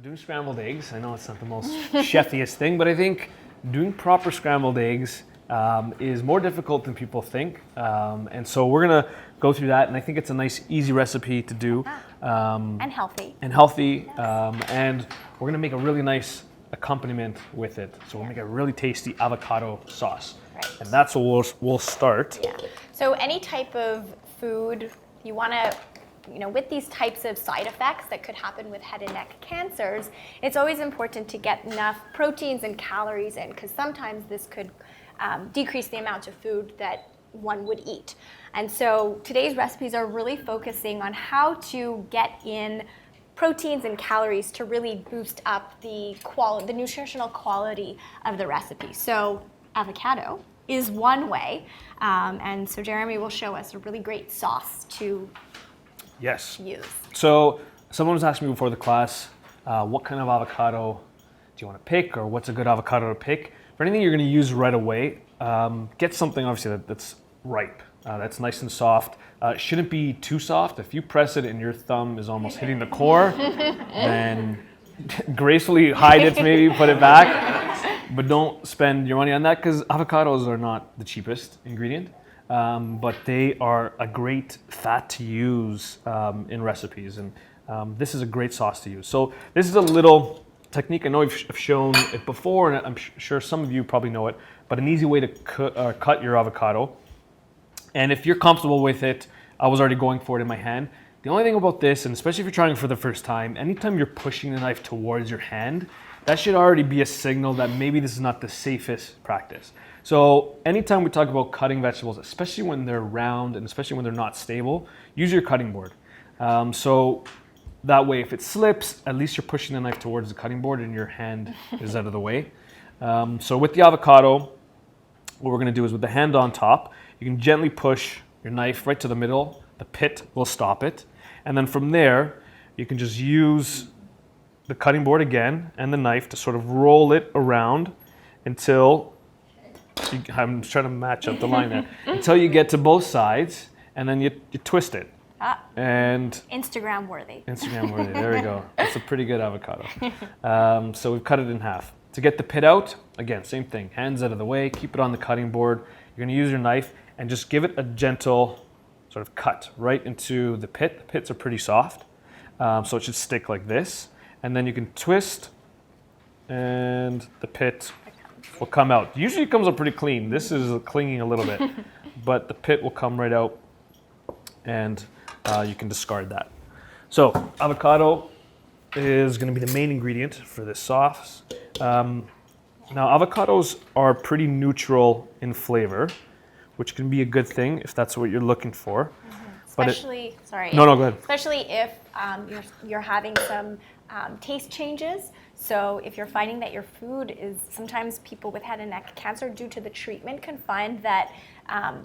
doing scrambled eggs, I know it's not the most chefiest thing, but I think doing proper scrambled eggs is more difficult than people think. And so we're gonna go through that, and I think it's a nice, easy recipe to do. And healthy. And healthy, and we're gonna make a really nice accompaniment with it. So we'll make a really tasty avocado sauce. Right. And that's what we'll start. Yeah. So any type of food you wanna, with these types of side effects that could happen with head and neck cancers, it's always important to get enough proteins and calories in, because sometimes this could decrease the amount of food that one would eat. And so today's recipes are really focusing on how to get in proteins and calories to really boost up the nutritional quality of the recipe. So avocado is one way, and so Jeremy will show us a really great sauce to use. So someone was asking me before the class, what kind of avocado do you want to pick, or what's a good avocado to pick? For anything you're going to use right away, get something obviously that's ripe, that's nice and soft. It shouldn't be too soft. If you press it and your thumb is almost hitting the core, then gracefully hide it, maybe put it back, but don't spend your money on that, because avocados are not the cheapest ingredient. But they are a great fat to use in recipes, and this is a great sauce to use. So this is a little technique. I know I've shown it before, and I'm sure some of you probably know it, but an easy way to cut your avocado. And if you're comfortable with it, I was already going for it in my hand. The only thing about this, and especially if you're trying for the first time, anytime you're pushing the knife towards your hand, that should already be a signal that maybe this is not the safest practice. So anytime we talk about cutting vegetables, especially when they're round and especially when they're not stable, use your cutting board. So that way, if it slips, at least you're pushing the knife towards the cutting board and your hand is out of the way. So with the avocado, what we're gonna do is with the hand on top, you can gently push your knife right to the middle. The pit will stop it. And then from there, you can just use the cutting board again and the knife to sort of roll it around until, I'm trying to match up the line there, until you get to both sides, and then you twist it. And Instagram worthy. Instagram worthy, there we go. It's a pretty good avocado. So we've cut it in half. To get the pit out, again, same thing. Hands out of the way, keep it on the cutting board. You're gonna use your knife and just give it a gentle sort of cut right into the pit. The pits are pretty soft, so it should stick like this. And then you can twist, and the pit will come out. Usually it comes out pretty clean. This is clinging a little bit, but the pit will come right out, and you can discard that. So avocado is going to be the main ingredient for this sauce. Now avocados are pretty neutral in flavor, which can be a good thing if that's what you're looking for. Especially, No, go ahead. Especially if you're having some taste changes. So if you're finding that your food is, sometimes people with head and neck cancer, due to the treatment, can find that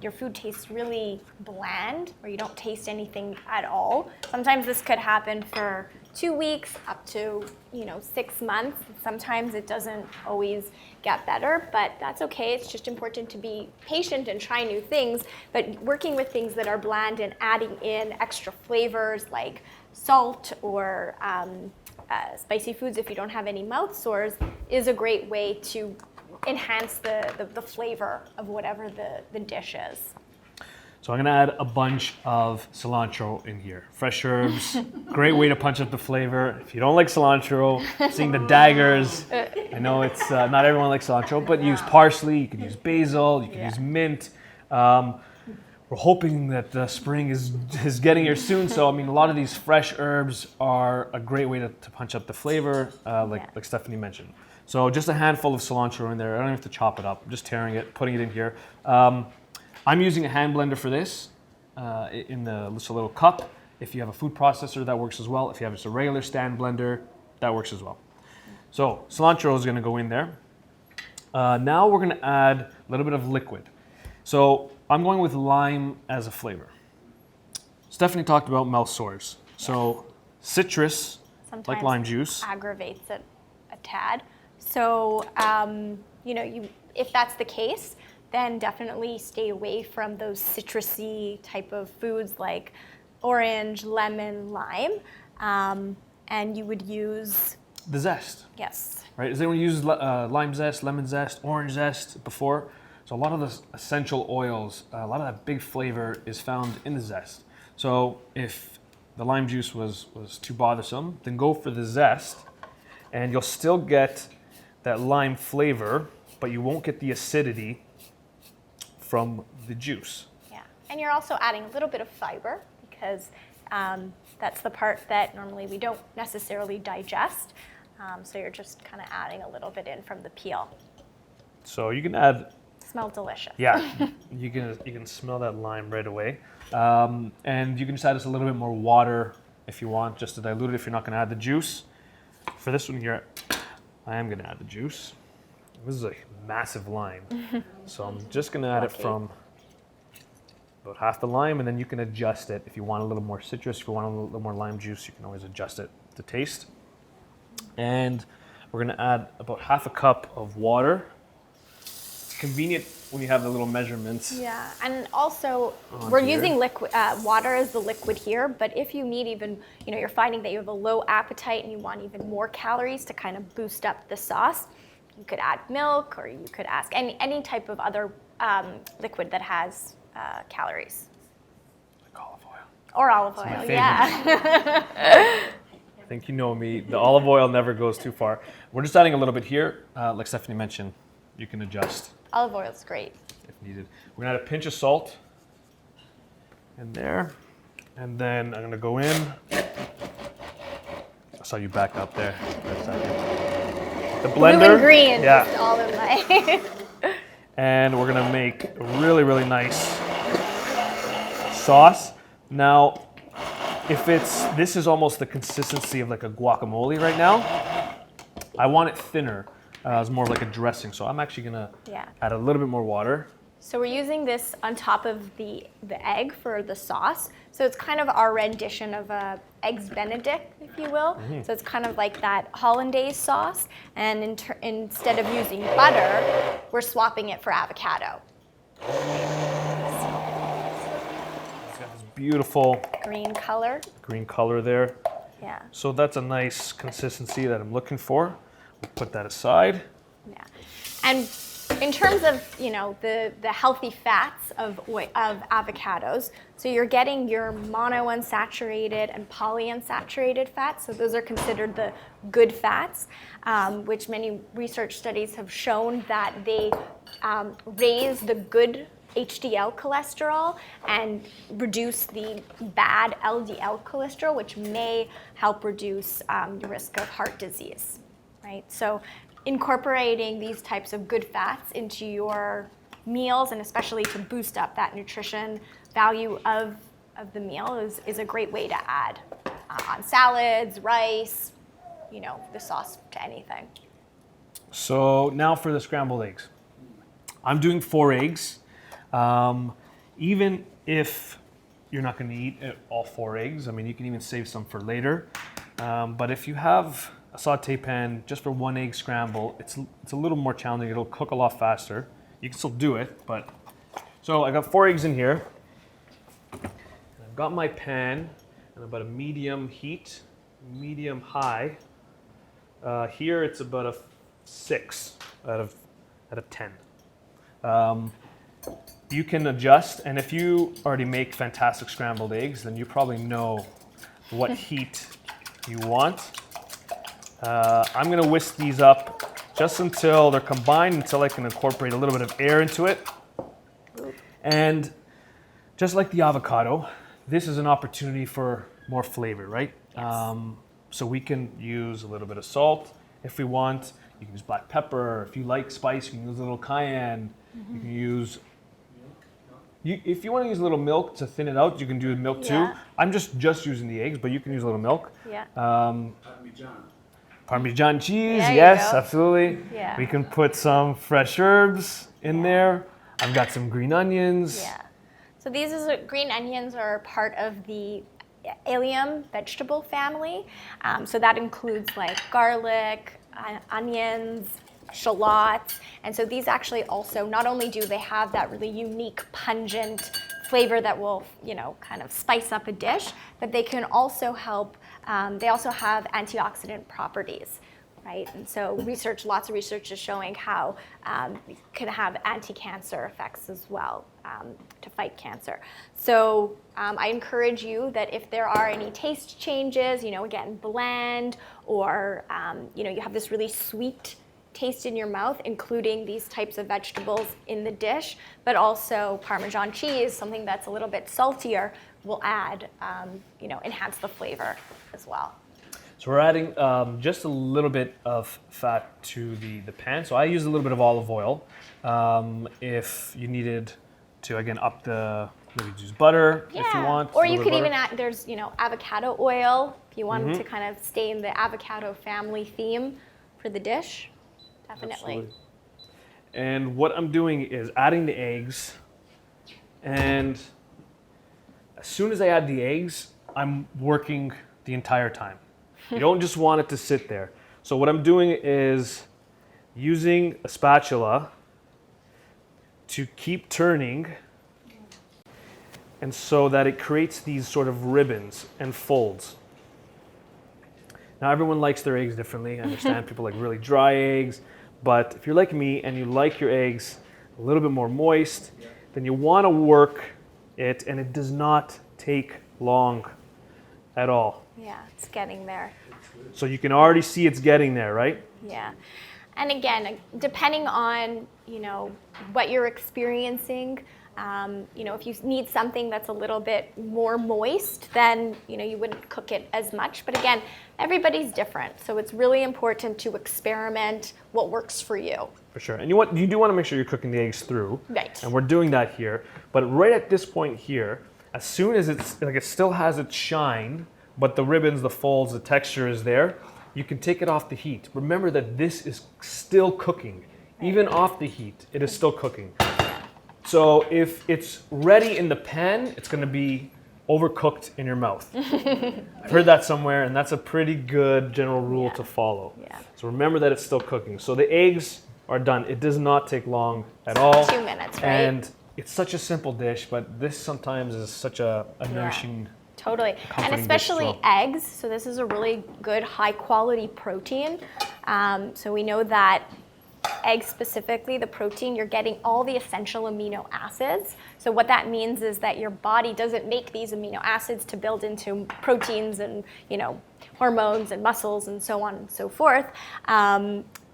your food tastes really bland, or you don't taste anything at all. Sometimes this could happen for 2 weeks up to 6 months. Sometimes it doesn't always get better, but that's okay. It's just important to be patient and try new things. But working with things that are bland and adding in extra flavors like salt or spicy foods, if you don't have any mouth sores, is a great way to enhance the flavor of whatever the dish is. So I'm gonna add a bunch of cilantro in here. Fresh herbs, great way to punch up the flavor. If you don't like cilantro, seeing the daggers, I know it's not everyone likes cilantro, but use parsley, you can use basil, you can use mint. We're hoping that the spring is getting here soon, so I mean a lot of these fresh herbs are a great way to punch up the flavor, like Stephanie mentioned. So just a handful of cilantro in there. I don't have to chop it up. I'm just tearing it, putting it in here. I'm using a hand blender for this, in just a little cup. If you have a food processor, that works as well. If you have just a regular stand blender, that works as well. So cilantro is gonna go in there. Now we're gonna add a little bit of liquid. So I'm going with lime as a flavor. Stephanie talked about mouth sores. So citrus, Sometimes like lime juice, aggravates it a tad. So if that's the case, then definitely stay away from those citrusy type of foods like orange, lemon, lime. And you would use the zest, Yes. right? Has anyone used lime zest, lemon zest, orange zest before? So a lot of the essential oils, a lot of that big flavor is found in the zest. So if the lime juice was too bothersome, then go for the zest, and you'll still get that lime flavor, but you won't get the acidity from the juice. Yeah. And you're also adding a little bit of fiber because that's the part that normally we don't necessarily digest. So you're just kind of adding a little bit in from the peel. So you can add. Smells delicious. Yeah, you can smell that lime right away, and you can just add just a little bit more water if you want, just to dilute it. If you're not going to add the juice, for this one here, I am going to add the juice. This is a massive lime, so I'm just going to add it from about half the lime, and then you can adjust it if you want a little more citrus. If you want a little more lime juice, you can always adjust it to taste. And we're going to add about half a cup of water. Convenient when you have the little measurements. Yeah, and also we're using liquid water as the liquid here, but if you need even, you're finding that you have a low appetite and you want even more calories to kind of boost up the sauce, you could add milk, or you could ask any type of other liquid that has calories. Like olive oil. Or olive oil, my favorite. yeah. I think you know me. The olive oil never goes too far. We're just adding a little bit here. Like Stephanie mentioned, you can adjust. Olive oil is great. If needed. We're gonna add a pinch of salt in there. And then I'm gonna go in. I saw you back up there for a second. The blender. Blue and green, Yeah. just all in my... And we're gonna make a really, really nice sauce. Now, this is almost the consistency of like a guacamole right now. I want it thinner. It's more of like a dressing, so I'm actually gonna add a little bit more water. So we're using this on top of the egg for the sauce. So it's kind of our rendition of a eggs Benedict, if you will. Mm-hmm. So it's kind of like that hollandaise sauce, and instead of using butter, we're swapping it for avocado. It's got this beautiful green color there. Yeah. So that's a nice consistency that I'm looking for. We'll put that aside. Yeah, and in terms of the healthy fats of avocados, so you're getting your monounsaturated and polyunsaturated fats. So those are considered the good fats, which many research studies have shown that they raise the good HDL cholesterol and reduce the bad LDL cholesterol, which may help reduce the risk of heart disease. Right? So incorporating these types of good fats into your meals, and especially to boost up that nutrition value of the meal, is a great way to add on salads, rice, the sauce to anything. So now for the scrambled eggs. I'm doing 4 eggs. Even if you're not going to eat all 4 eggs, I mean, you can even save some for later. But if you have a saute pan just for 1 egg scramble, it's a little more challenging. It'll cook a lot faster. You can still do it, but so I got 4 eggs in here. I've got my pan and about a medium heat, medium high. Here it's about a 6 out of 10. You can adjust, and if you already make fantastic scrambled eggs, then you probably know what heat you want. I'm gonna whisk these up just until they're combined, until I can incorporate a little bit of air into it. And just like the avocado, this is an opportunity for more flavor, right? Yes. So we can use a little bit of salt if we want. You can use black pepper. If you like spice, you can use a little cayenne. Mm-hmm. You can use, if you want to use a little milk to thin it out, you can do milk too. I'm just using the eggs, but you can use a little milk. Yeah. Parmesan cheese, there yes, you go. Absolutely. Yeah. We can put some fresh herbs in there. I've got some green onions. Yeah. So green onions are part of the allium vegetable family. So that includes like garlic, onions, shallots. And so these actually also, not only do they have that really unique pungent flavor that will, kind of spice up a dish, but they can also help, they also have antioxidant properties, right? And so lots of research is showing how it can have anti-cancer effects as well to fight cancer. So I encourage you that if there are any taste changes, again, bland, or you have this really sweet taste in your mouth, including these types of vegetables in the dish, but also Parmesan cheese, something that's a little bit saltier, will add, enhance the flavor as well. So we're adding just a little bit of fat to the pan. So I use a little bit of olive oil. If you needed to, again, up maybe use butter if you want. Or you could even add, there's, avocado oil, if you wanted to kind of stay in the avocado family theme for the dish. Definitely. Absolutely. And what I'm doing is adding the eggs, and as soon as I add the eggs, I'm working the entire time. You don't just want it to sit there. So what I'm doing is using a spatula to keep turning, and so that it creates these sort of ribbons and folds. Now everyone likes their eggs differently. I understand people like really dry eggs. But if you're like me and you like your eggs a little bit more moist, then you want to work it, and it does not take long at all. Yeah, it's getting there. So you can already see it's getting there, right? Yeah. And again, depending on, what you're experiencing, if you need something that's a little bit more moist, then, you wouldn't cook it as much. But again, everybody's different. So it's really important to experiment what works for you. For sure. And you do want to make sure you're cooking the eggs through. Right. And we're doing that here. But right at this point here, as soon as it still has its shine, but the ribbons, the folds, the texture is there, you can take it off the heat. Remember that this is still cooking. Even off the heat, it is still cooking. So if it's ready in the pan, it's going to be overcooked in your mouth. I've heard that somewhere, and that's a pretty good general rule to follow. Yeah. So remember that it's still cooking. So the eggs are done. It does not take long at all. 2 minutes, right? And it's such a simple dish, but this sometimes is such a nourishing. Totally. And especially eggs. So this is a really good high quality protein. So we know that eggs specifically, the protein, you're getting all the essential amino acids. So what that means is that your body doesn't make these amino acids to build into proteins and, hormones and muscles and so on and so forth.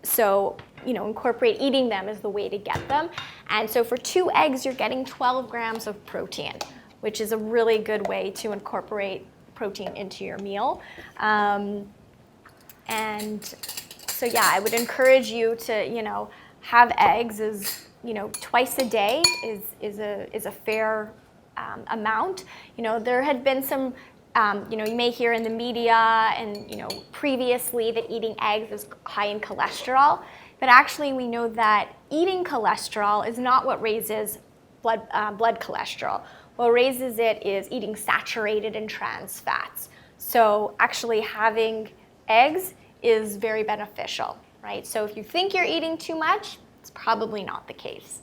So, incorporate eating them is the way to get them. And so for 2 eggs, you're getting 12 grams of protein, which is a really good way to incorporate protein into your meal. And so yeah, I would encourage you to, have eggs as, twice a day is a fair amount. There had been some, you may hear in the media and, previously that eating eggs is high in cholesterol, but actually we know that eating cholesterol is not what raises blood cholesterol. What raises it is eating saturated and trans fats. So actually having eggs is very beneficial, right? So if you think you're eating too much, it's probably not the case.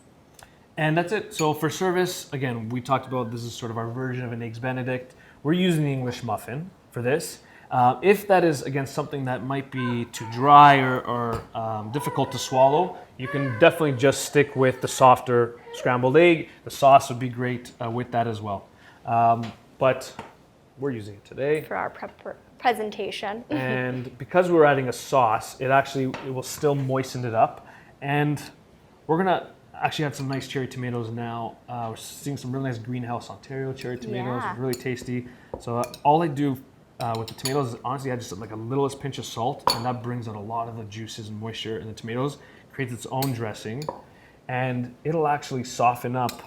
And that's it. So for service, again, we talked about this is sort of our version of an Eggs Benedict. We're using the English muffin for this. If that is, again, something that might be too dry or difficult to swallow, you can definitely just stick with the softer scrambled egg. The sauce would be great with that as well. But we're using it today. For our presentation. And because we're adding a sauce, it will still moisten it up. And we're gonna actually add some nice cherry tomatoes now. We're seeing some really nice Greenhouse Ontario cherry tomatoes, really tasty. So all I do with the tomatoes is honestly add just like a littlest pinch of salt, and that brings out a lot of the juices and moisture in the tomatoes, creates its own dressing, and it'll actually soften up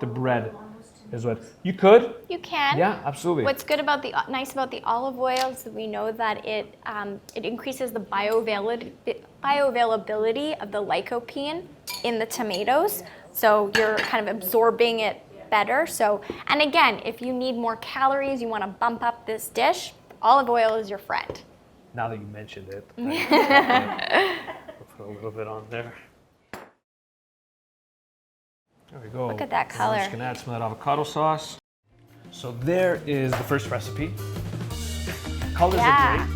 the bread. Is what you could. You can. Yeah, absolutely. What's good about nice about the olive oil is that we know that it increases the bioavailability of the lycopene in the tomatoes. So you're kind of absorbing it better. So, and again, if you need more calories, you want to bump up this dish, olive oil is your friend. Now that you mentioned it, I'll put a little bit on there. There we go. Look at that color. I'm just gonna add some of that avocado sauce. So there is the first recipe. Colors are great.